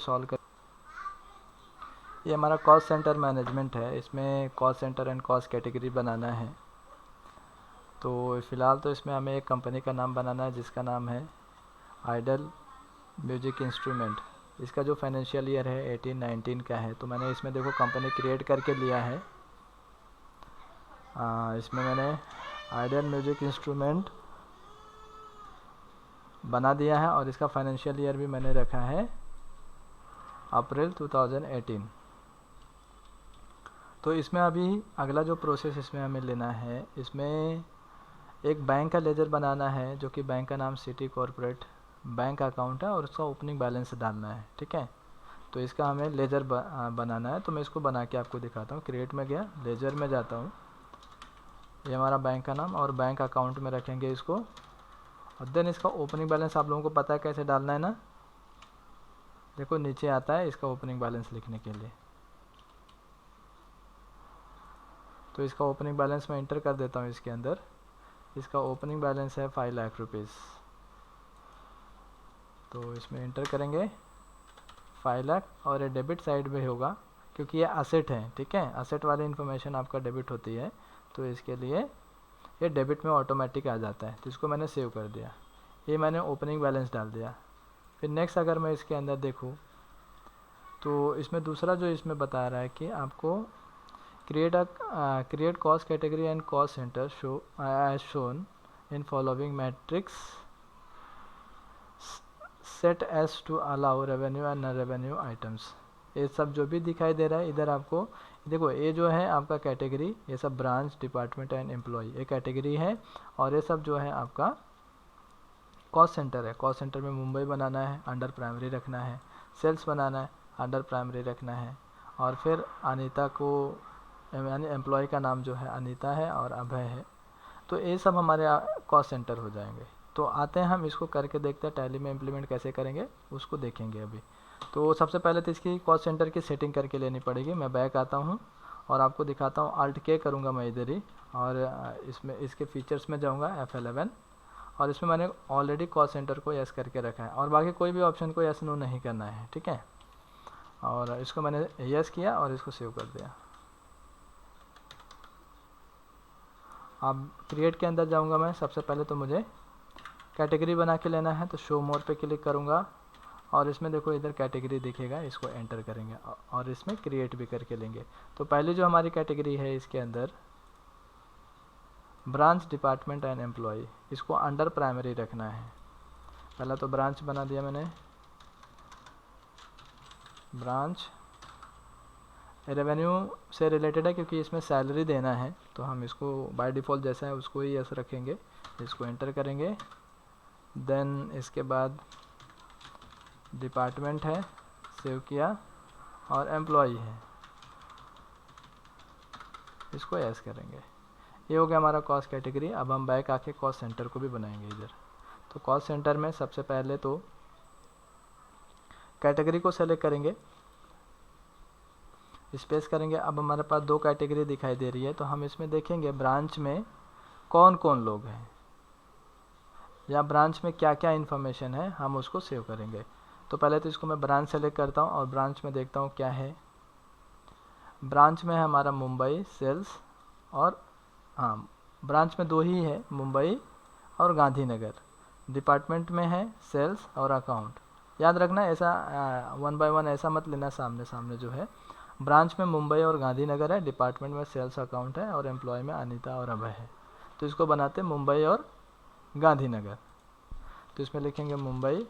Solve कर। ये हमारा कॉस्ट सेंटर मैनेजमेंट है, इसमें cost centre and cost category बनाना है। तो फ़िलहाल तो इसमें हमें एक कंपनी का नाम बनाना है जिसका नाम है आइडल म्यूजिक इंस्ट्रूमेंट। इसका जो फाइनेंशियल ईयर है 18-19 का है। तो मैंने इसमें देखो कंपनी क्रिएट करके लिया है। इसमें मैंने आइडल म्यूजिक इंस्ट्रूमेंट बना दिया है और इसका फाइनेंशियल ईयर भी मैंने रखा है अप्रैल 2018। तो इसमें अभी अगला जो प्रोसेस इसमें हमें लेना है, इसमें एक बैंक का लेजर बनाना है जो कि बैंक का नाम सिटी कॉर्पोरेट बैंक अकाउंट है और उसका ओपनिंग बैलेंस डालना है। ठीक है, तो इसका हमें लेजर बनाना है। तो मैं इसको बना के आपको दिखाता हूँ। क्रिएट में गया, लेजर में जाता हूँ, ये हमारा बैंक का नाम और बैंक अकाउंट में रखेंगे इसको। और देन इसका ओपनिंग बैलेंस आप लोगों को पता है कैसे डालना है ना। देखो नीचे आता है इसका ओपनिंग बैलेंस लिखने के लिए। तो इसका ओपनिंग बैलेंस मैं इंटर कर देता हूँ इसके अंदर। इसका ओपनिंग बैलेंस है 5 लाख रुपीज़। तो इसमें इंटर करेंगे 5 लाख और ये डेबिट साइड में होगा क्योंकि ये असेट है। ठीक है, असेट वाली इन्फॉर्मेशन आपका डेबिट होती है, तो इसके लिए ये डेबिट में ऑटोमेटिक आ जाता है। तो इसको मैंने सेव कर दिया, ये मैंने ओपनिंग बैलेंस डाल दिया। फिर नेक्स्ट अगर मैं इसके अंदर देखूँ तो इसमें दूसरा जो इसमें बता रहा है कि आपको create cost category and cost centre show as shown in following matrix set as to allow revenue and non revenue items. ये सब जो भी दिखाई दे रहा है इधर आपको देखो, ये जो है आपका कैटेगरी, ये सब ब्रांच डिपार्टमेंट एंड एम्प्लॉय ये कैटेगरी है। और ये सब जो है आपका कॉस्ट सेंटर है। कॉस्ट सेंटर में मुंबई बनाना है, अंडर प्राइमरी रखना है। सेल्स बनाना है, अंडर प्राइमरी रखना है। और फिर अनीता को, यानी एम्प्लॉय का नाम जो है अनीता है और अभय है। तो ये सब हमारे कॉस्ट सेंटर हो जाएंगे। तो आते हैं हम इसको करके देखते हैं टैली में इम्प्लीमेंट कैसे करेंगे, उसको देखेंगे अभी। तो सबसे पहले तो इसकी कॉस्ट सेंटर की सेटिंग करके लेनी पड़ेगी। मैं बैक आता हूँ और आपको दिखाता हूँ। Alt K करूँगा मैं इधर ही और इसमें इसके फीचर्स में जाऊँगा F11 और इसमें मैंने ऑलरेडी कॉस्ट सेंटर को यस करके रखा है और बाकी कोई भी ऑप्शन को यस नो नहीं करना है। ठीक है, और इसको मैंने यस किया और इसको सेव कर दिया। अब क्रिएट के अंदर जाऊंगा मैं। सबसे पहले तो मुझे कैटेगरी बना के लेना है, तो शो मोर पे क्लिक करूंगा और इसमें देखो इधर कैटेगरी दिखेगा, इसको एंटर करेंगे और इसमें क्रिएट भी करके लेंगे। तो पहले जो हमारी कैटेगरी है इसके अंदर ब्रांच डिपार्टमेंट एंड एम्प्लॉय, इसको अंडर प्राइमरी रखना है। पहला तो ब्रांच बना दिया मैंने। ब्रांच रेवेन्यू से रिलेटेड है क्योंकि इसमें सैलरी देना है, तो हम इसको बाय डिफ़ॉल्ट जैसा है उसको ही यस रखेंगे। इसको एंटर करेंगे। देन इसके बाद डिपार्टमेंट है, सेव किया, और एम्प्लॉय है, इसको यस करेंगे। ये हो गया हमारा कॉस्ट कैटेगरी। अब हम बैक आके कॉस्ट सेंटर को भी बनाएंगे इधर। तो कॉस्ट सेंटर में सबसे पहले तो कैटेगरी को सेलेक्ट करेंगे, स्पेस करेंगे। अब हमारे पास दो कैटेगरी दिखाई दे रही है, तो हम इसमें देखेंगे ब्रांच में कौन कौन लोग हैं या ब्रांच में क्या क्या इन्फॉर्मेशन है, हम उसको सेव करेंगे। तो पहले तो इसको मैं ब्रांच सेलेक्ट करता हूँ और ब्रांच में देखता हूँ क्या है। ब्रांच में है हमारा मुंबई सेल्स और ब्रांच में दो ही है, मुंबई और गांधीनगर। डिपार्टमेंट में है सेल्स और अकाउंट। याद रखना ऐसा 1 बाय 1 ऐसा मत लेना, सामने सामने जो है। ब्रांच में मुंबई और गांधीनगर है, डिपार्टमेंट में सेल्स अकाउंट है और एम्प्लॉय में अनीता और अभय है। तो इसको बनाते मुंबई और गांधीनगर। तो इसमें लिखेंगे मुंबई,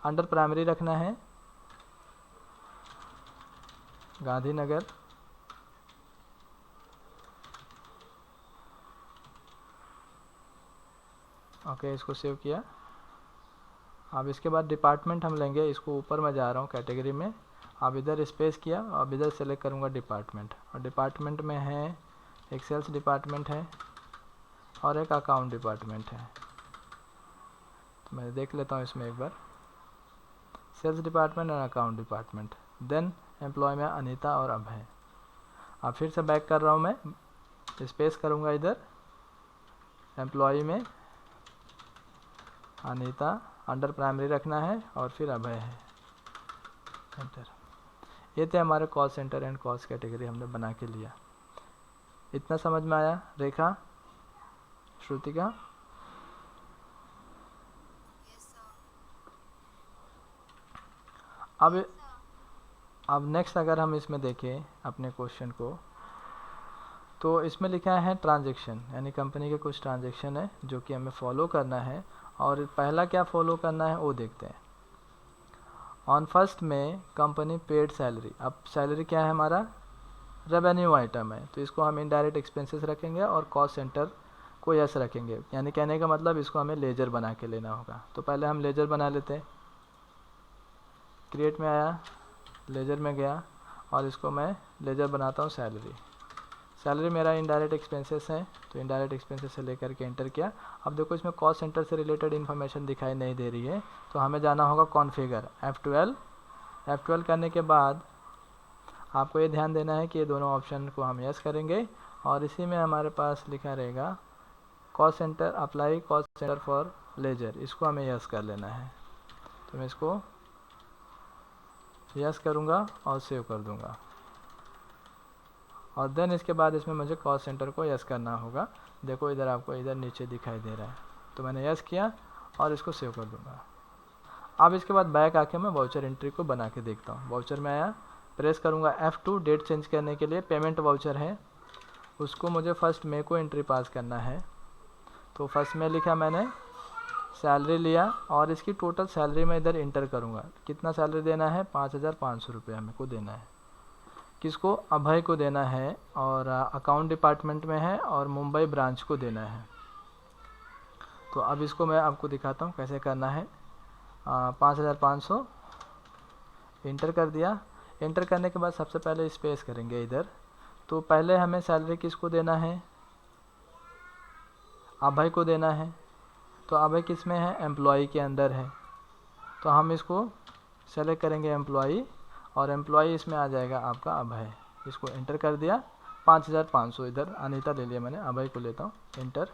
अंडर प्राइमरी रखना है गांधीनगर, ओके, इसको सेव किया। अब इसके बाद डिपार्टमेंट हम लेंगे, इसको ऊपर मैं जा रहा हूँ कैटेगरी में। अब इधर स्पेस किया, अब इधर सेलेक्ट करूँगा डिपार्टमेंट, और डिपार्टमेंट में है एक सेल्स डिपार्टमेंट है और एक अकाउंट डिपार्टमेंट है। तो मैं देख लेता हूँ इसमें एक बार, सेल्स डिपार्टमेंट और अकाउंट डिपार्टमेंट। देन एम्प्लॉय में अनीता और अभय। अब फिर से बैक कर रहा हूँ मैं, स्पेस करूँगा इधर, एम्प्लॉय में अनीता, अंडर प्राइमरी रखना है और फिर अभय है। एंटर। ये थे हमारे cost centre and cost category हमने बना के लिया। इतना समझ में आया रेखा, श्रुतिका? अब नेक्स्ट अगर हम इसमें देखें अपने क्वेश्चन को, तो इसमें लिखा है ट्रांजैक्शन, यानी कंपनी के कुछ ट्रांजैक्शन है जो कि हमें फॉलो करना है। और पहला क्या फॉलो करना है वो देखते हैं। ऑन फर्स्ट में कंपनी पेड सैलरी। अब सैलरी क्या है हमारा, रेवेन्यू आइटम है, तो इसको हम इनडायरेक्ट एक्सपेंसेस रखेंगे और कॉस्ट सेंटर को यस रखेंगे। यानी कहने का मतलब इसको हमें लेजर बना के लेना होगा। तो पहले हम लेजर बना लेते हैं। क्रिएट में आया, लेजर में गया और इसको मैं लेजर बनाता हूँ सैलरी। सैलरी मेरा इनडायरेक्ट एक्सपेंसेस है, तो इनडायरेक्ट एक्सपेंसेस से लेकर के एंटर किया। अब देखो इसमें कॉस्ट सेंटर से रिलेटेड इन्फॉर्मेशन दिखाई नहीं दे रही है, तो हमें जाना होगा कॉन्फ़िगर, F12 करने के बाद आपको ये ध्यान देना है कि ये दोनों ऑप्शन को हम यस करेंगे और इसी में हमारे पास लिखा रहेगा cost centre, apply cost centre for ledger, इसको हमें यस कर लेना है। तो मैं इसको यस करूँगा और सेव कर दूँगा और देन इसके बाद इसमें मुझे कॉस्ट सेंटर को यस करना होगा। देखो इधर आपको इधर नीचे दिखाई दे रहा है, तो मैंने यस किया और इसको सेव कर दूँगा। अब इसके बाद बैक आके मैं वाउचर एंट्री को बना के देखता हूँ। वाउचर में आया, प्रेस करूँगा F2 डेट चेंज करने के लिए। पेमेंट वाउचर है, उसको मुझे फर्स्ट मे को एंट्री पास करना है। तो फर्स्ट में लिखा मैंने, सैलरी लिया और इसकी टोटल सैलरी मैं इधर इंटर करूँगा। कितना सैलरी देना है, 5500 रुपये हमें को देना है। किसको, अभय को देना है और अकाउंट डिपार्टमेंट में है और मुंबई ब्रांच को देना है। तो अब इसको मैं आपको दिखाता हूँ कैसे करना है। 5500 इंटर कर दिया। इंटर करने के बाद सबसे पहले स्पेस करेंगे इधर। तो पहले हमें सैलरी किसको देना है, अभय को देना है। तो अभय किस में है, एम्प्लॉय के अंदर है, तो हम इसको सेलेक्ट करेंगे एम्प्लॉय और एम्प्लॉय इसमें आ जाएगा आपका अभय। इसको एंटर कर दिया। 5500 इधर अनीता ले लिया मैंने, अभय को लेता हूँ, एंटर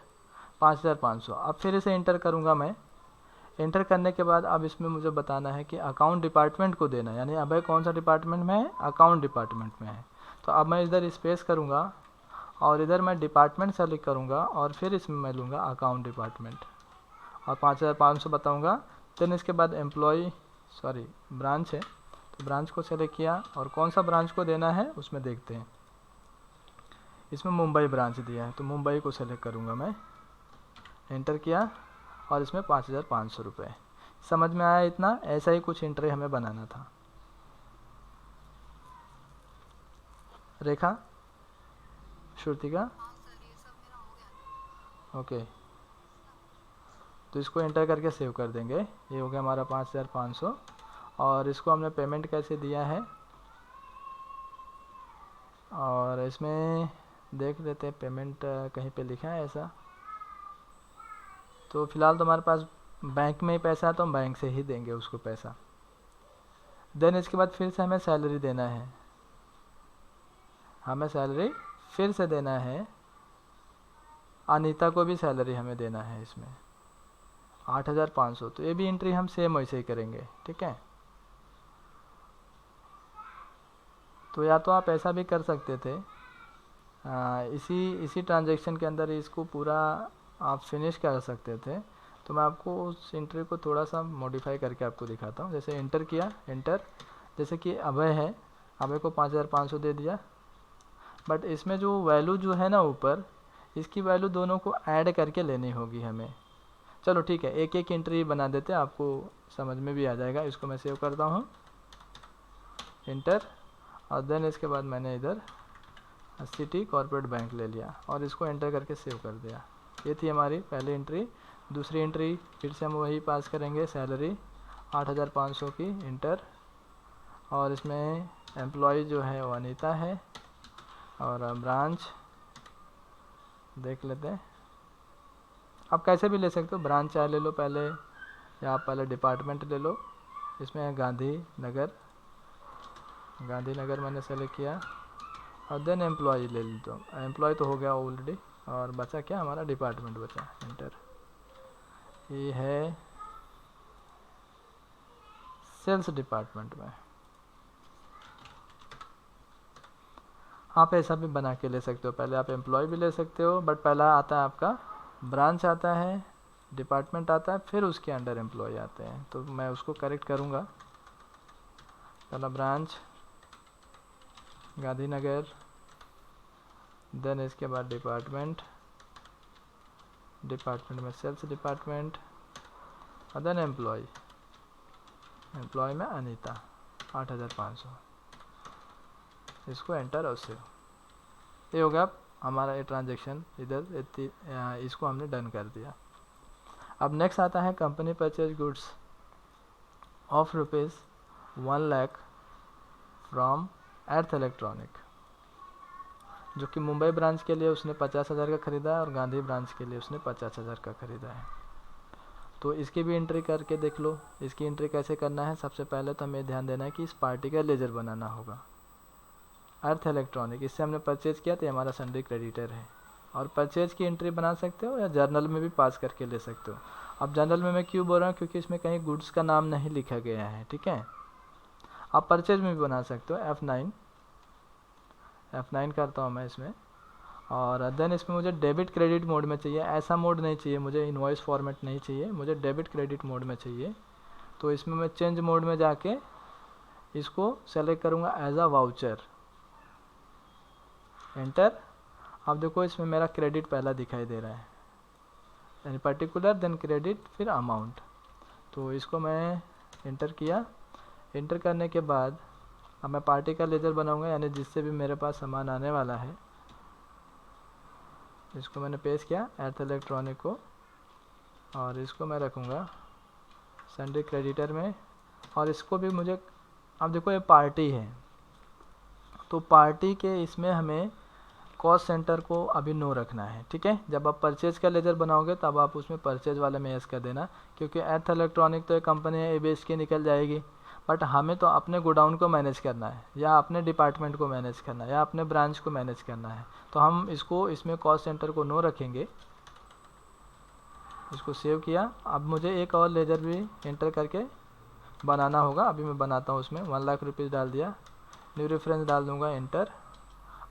5500। अब फिर इसे एंटर करूँगा मैं। एंटर करने के बाद अब इसमें मुझे बताना है कि अकाउंट डिपार्टमेंट को देना है, यानी अभय कौन सा डिपार्टमेंट में है, अकाउंट डिपार्टमेंट में है। तो अब मैं इधर स्पेस करूँगा और इधर मैं डिपार्टमेंट सेलेक्ट करूँगा और फिर इसमें मैं लूँगा अकाउंट डिपार्टमेंट और 5500 बताऊँगा। देन इसके बाद एम्प्लॉय ब्रांच है, तो ब्रांच को सेलेक्ट किया और कौन सा ब्रांच को देना है उसमें देखते हैं। इसमें मुंबई ब्रांच दिया है, तो मुंबई को सेलेक्ट करूँगा मैं, एंटर किया और इसमें 5500 रुपये। समझ में आया इतना? ऐसा ही कुछ एंट्री हमें बनाना था। रेखा, श्रुतिका? ओके, तो इसको एंटर करके सेव कर देंगे। ये हो गया हमारा 5500 और इसको हमने पेमेंट कैसे दिया है और इसमें देख लेते हैं पेमेंट कहीं पे लिखा है ऐसा। तो फिलहाल तो हमारे पास बैंक में ही पैसा है, तो हम बैंक से ही देंगे उसको पैसा। देन इसके बाद फिर से हमें सैलरी देना है, हमें सैलरी फिर से देना है। अनीता को भी सैलरी हमें देना है इसमें 8500। तो ये भी एंट्री हम सेम वैसे ही करेंगे, ठीक है। तो या तो आप ऐसा भी कर सकते थे, इसी ट्रांजैक्शन के अंदर इसको पूरा आप फिनिश कर सकते थे। तो मैं आपको उस एंट्री को थोड़ा सा मॉडिफाई करके आपको दिखाता हूँ। जैसे एंटर किया, एंटर, जैसे कि अभय है, अभय को 5500 दे दिया। बट इसमें जो वैल्यू जो है ना ऊपर, इसकी वैल्यू दोनों को ऐड करके लेनी होगी हमें। चलो ठीक है, एक एक एंट्री बना देते हैं, आपको समझ में भी आ जाएगा। इसको मैं सेव करता हूँ, एंटर, और देन इसके बाद मैंने इधर सिटी कॉर्पोरेट बैंक ले लिया और इसको एंटर करके सेव कर दिया। ये थी हमारी पहली एंट्री। दूसरी एंट्री फिर से हम वही पास करेंगे, सैलरी 8500 की, एंटर, और इसमें एम्प्लॉय जो है वो अनीता है और ब्रांच देख लेते हैं। आप कैसे भी ले सकते हो, ब्रांच चाहे ले लो पहले या आप पहले डिपार्टमेंट ले लो। इसमें है गांधीनगर मैंने सेलेक्ट किया और देन एम्प्लॉय ले लेता हूँ। एम्प्लॉय तो हो गया ऑलरेडी और बचा क्या, हमारा डिपार्टमेंट बचा, एंटर। ये है सेल्स डिपार्टमेंट में, आप ऐसा भी बना के ले सकते हो, पहले आप एम्प्लॉय भी ले सकते हो, बट पहला आता है आपका ब्रांच आता है, डिपार्टमेंट आता है, फिर उसके अंडर एम्प्लॉय आते हैं। तो मैं उसको करेक्ट करूँगा, पहला ब्रांच गांधीनगर, देन इसके बाद डिपार्टमेंट, डिपार्टमेंट में सेल्स डिपार्टमेंट, और देन एम्प्लॉय, एम्प्लॉय में अनीता 8500, इसको एंटर और सेव। ये होगा हमारा ये ट्रांजेक्शन, इधर इसको हमने डन कर दिया। अब नेक्स्ट आता है company purchase goods of ₹1,00,000 from earth electronic, जो कि मुंबई ब्रांच के लिए उसने 50,000 का ख़रीदा है और गांधी ब्रांच के लिए उसने 50,000 का ख़रीदा है। तो इसकी भी एंट्री करके देख लो। इसकी एंट्री कैसे करना है, सबसे पहले तो हमें ध्यान देना है कि इस पार्टी का लेजर बनाना होगा। अर्थ इलेक्ट्रॉनिक, इससे हमने परचेज़ किया तो हमारा सन्ड्री क्रेडिटर है, और परचेज़ की एंट्री बना सकते हो या जर्नल में भी पास करके ले सकते हो। अब जर्नल में मैं क्यों बोल रहा हूँ, क्योंकि इसमें कहीं गुड्स का नाम नहीं लिखा गया है, ठीक है। आप परचेज में भी बना सकते हो। F9 करता हूँ मैं इसमें, और देन इसमें मुझे डेबिट क्रेडिट मोड में चाहिए। ऐसा मोड नहीं चाहिए मुझे, इनवॉइस फॉर्मेट नहीं चाहिए मुझे, डेबिट क्रेडिट मोड में चाहिए। तो इसमें मैं चेंज मोड में जाके इसको सेलेक्ट करूँगा एज अ वाउचर, एंटर। अब देखो इसमें मेरा क्रेडिट पहला दिखाई दे रहा है, यानी पर्टिकुलर, देन क्रेडिट, फिर अमाउंट। तो इसको मैं एंटर किया। एंटर करने के बाद अब मैं पार्टी का लेजर बनाऊंगा, यानी जिससे भी मेरे पास सामान आने वाला है। इसको मैंने पेश किया अर्थ इलेक्ट्रॉनिक को, और इसको मैं रखूँगा सन्ड्री क्रेडिटर में, और इसको भी मुझे, अब देखो ये पार्टी है तो पार्टी के इसमें हमें कॉस्ट सेंटर को अभी नो रखना है, ठीक है। जब आप परचेज का लेजर बनाओगे तब आप उसमें परचेज वाले में यस कर देना, क्योंकि अर्थ इलेक्ट्रॉनिक तो एक कंपनी है, ए बेच के निकल जाएगी, बट हमें तो अपने गोडाउन को मैनेज करना है, या अपने डिपार्टमेंट को मैनेज करना है, या अपने ब्रांच को मैनेज करना है। तो हम इसको इसमें कॉस्ट सेंटर को नो रखेंगे। इसको सेव किया। अब मुझे एक और लेजर भी एंटर करके बनाना होगा, अभी मैं बनाता हूँ। उसमें 1,00,000 रुपीज़ डाल दिया, न्यू रेफरेंस डाल दूँगा, एंटर।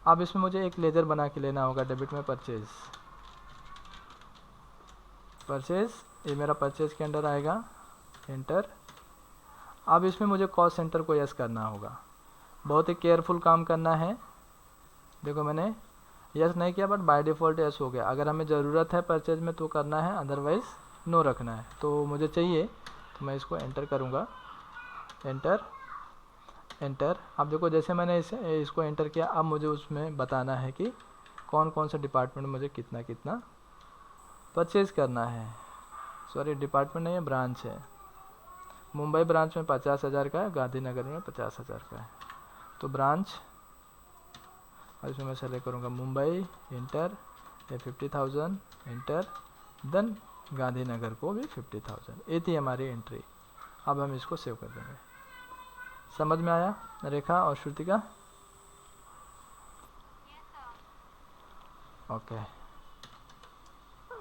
अब इसमें मुझे एक लेजर बना के लेना होगा, डेबिट में परचेज, ये मेरा परचेज के अंडर आएगा, एंटर। अब इसमें मुझे कॉस्ट सेंटर को यस करना होगा, बहुत ही केयरफुल काम करना है। देखो मैंने यस नहीं किया, बट बाय डिफ़ॉल्ट यस हो गया। अगर हमें ज़रूरत है परचेज में तो करना है, अदरवाइज़ नो रखना है। तो मुझे चाहिए तो मैं इसको एंटर करूँगा, एंटर, एंटर। अब देखो जैसे मैंने इसको एंटर किया, अब मुझे उसमें बताना है कि कौन कौन सा डिपार्टमेंट में मुझे कितना कितना परचेज़ करना है। सॉरी, डिपार्टमेंट नहीं है, ब्रांच है। मुंबई ब्रांच में 50,000 का है, गांधीनगर में 50,000 का है। तो ब्रांच, और इसमें मैं सेलेक्ट करूँगा मुंबई, एंटर, ये 50,000, एंटर, देन गांधीनगर को भी 50,000। ये थी हमारी एंट्री। अब हम इसको सेव कर देंगे। समझ में आया रेखा और श्रुतिका? ओके।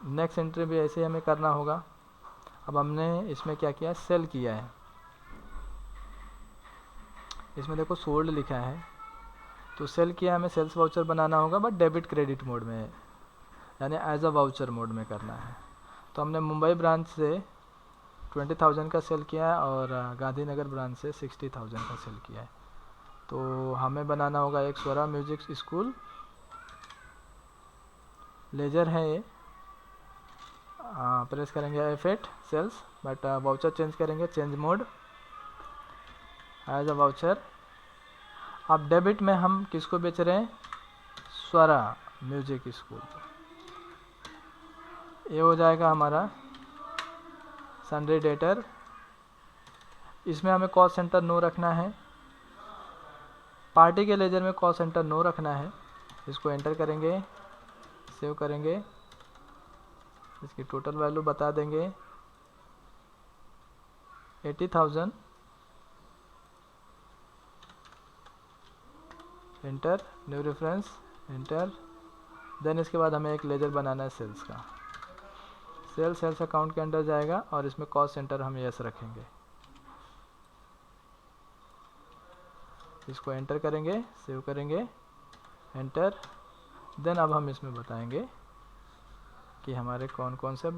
नेक्स्ट एंट्री भी ऐसे हमें करना होगा। अब हमने इसमें क्या किया, सेल किया है। इसमें देखो सोल्ड लिखा है, तो सेल किया, हमें सेल्स वाउचर बनाना होगा, बट डेबिट क्रेडिट मोड में, यानी एज अ वाउचर मोड में करना है। तो हमने मुंबई ब्रांच से 20,000 का सेल किया है, और गांधीनगर ब्रांच से 60,000 का सेल किया है। तो हमें बनाना होगा एक स्वरा म्यूजिक स्कूल लेजर है ये। प्रेस करेंगे F8 sales, but voucher change करेंगे, change mode as a voucher. अब डेबिट में हम किसको बेच रहे हैं, स्वरा म्यूजिक स्कूल। ये हो जाएगा हमारा सन्ड्री डेटर। इसमें हमें कॉस्ट सेंटर नो रखना है, पार्टी के लेजर में कॉस्ट सेंटर नो रखना है। इसको एंटर करेंगे, सेव करेंगे, इसकी टोटल वैल्यू बता देंगे 80,000, enter, new reference, enter. Then इसके बाद हमें एक लेजर बनाना है सेल्स का। सेल्स अकाउंट के अंदर जाएगा, और इसमें कॉस्ट सेंटर हम यस रखेंगे। इसको एंटर करेंगे, सेव करेंगे, एंटर। देन अब हम इसमें बताएंगे कि हमारे कौन कौन से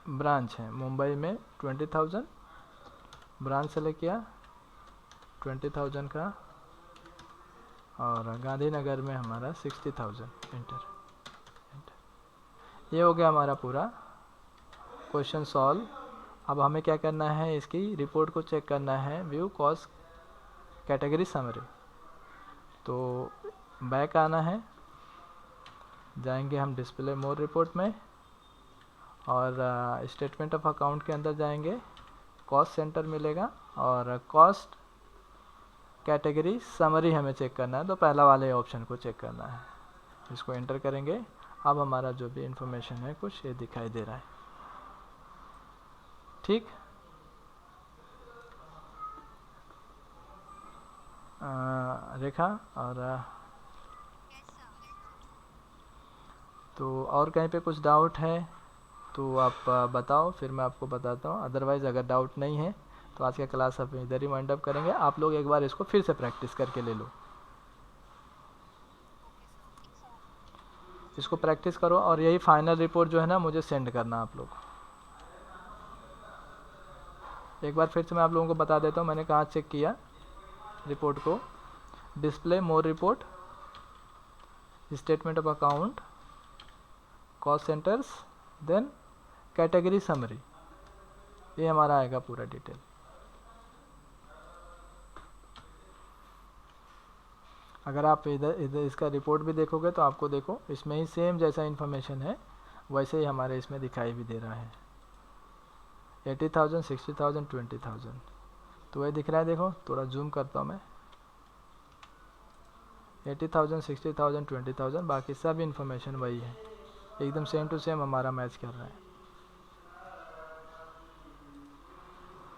ब्रांच हैं। मुंबई में 20,000 ब्रांच सेलेक्ट किया 20,000 का, और गांधीनगर में हमारा 60,000 एंटर। ये हो गया हमारा पूरा क्वेश्चन सॉल्व। अब हमें क्या करना है, इसकी रिपोर्ट को चेक करना है, व्यू कॉस्ट कैटेगरी समरी। तो बैक आना है, जाएंगे हम डिस्प्ले मोर रिपोर्ट में, और स्टेटमेंट ऑफ अकाउंट के अंदर जाएंगे, कॉस्ट सेंटर मिलेगा, और कॉस्ट कैटेगरी समरी हमें चेक करना है, तो पहला वाले ऑप्शन को चेक करना है। इसको एंटर करेंगे। अब हमारा जो भी इंफॉर्मेशन है कुछ ये दिखाई दे रहा है। ठीक, रेखा, और तो और कहीं पे कुछ डाउट है तो आप बताओ, फिर मैं आपको बताता हूँ। अदरवाइज़ अगर डाउट नहीं है तो आज का क्लास हम इधर ही वाइंड अप करेंगे। आप लोग एक बार इसको फिर से प्रैक्टिस करके ले लो, इसको प्रैक्टिस करो, और यही फाइनल रिपोर्ट जो है ना मुझे सेंड करना आप लोग। एक बार फिर से मैं आप लोगों को बता देता हूँ मैंने कहाँ चेक किया रिपोर्ट को। Display more report, statement of account, cost centres, then category summary, ये हमारा आएगा पूरा डिटेल। अगर आप इधर इधर इसका रिपोर्ट भी देखोगे तो आपको देखो इसमें ही सेम जैसा इन्फॉर्मेशन है वैसे ही हमारे इसमें दिखाई भी दे रहा है। 80,000, 60,000, 20,000, तो वही दिख रहा है। देखो थोड़ा जूम करता हूँ मैं, 80,000, 60,000, 20,000, बाकी सब इन्फॉर्मेशन वही है, एकदम सेम टू सेम हमारा मैच कर रहा है।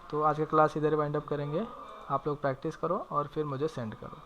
तो आज का क्लास इधर वाइंड अप करेंगे। आप लोग प्रैक्टिस करो और फिर मुझे सेंड करो।